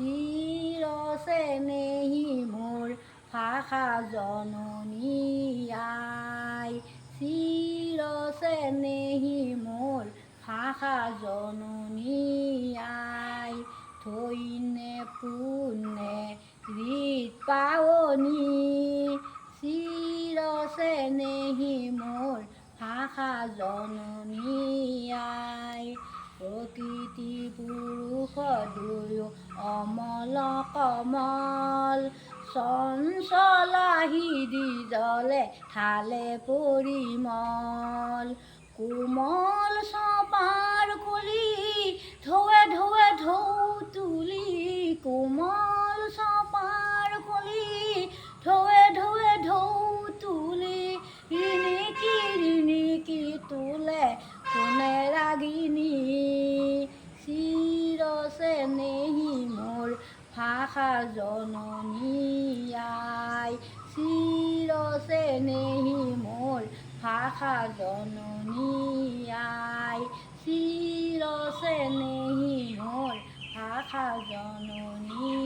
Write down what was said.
চিৰচেনেহী মোৰ ভাষা জননী আই, চিৰচেনেহী মোৰ ভাষা জননী আই। ধন্যে পুণ্যে হৃদ পাৱনী, চিৰচেনেহী মোৰ ভাষা জননী আই। প্ৰকৃতি পুৰুষ দুয়ো অমল কমল, চঞ্চলা হৃদি জলে ঢালে পৰিমল। কোমল চপাৰ কলি ঢৌৱে ঢৌৱে ঢৌ তুলি, কোমল চপাৰ কলি ঢৌৱে ঢৌৱে ঢৌ তুলি। ৰিণিকি তোলে কোনে ৰাগিনী, চিৰচেনেহী মোৰ ভাষা জননী আই, চিৰচেনেহী মোৰ ভাষা জননী আই, চিৰচেনেহী মোৰ ভাষা জননী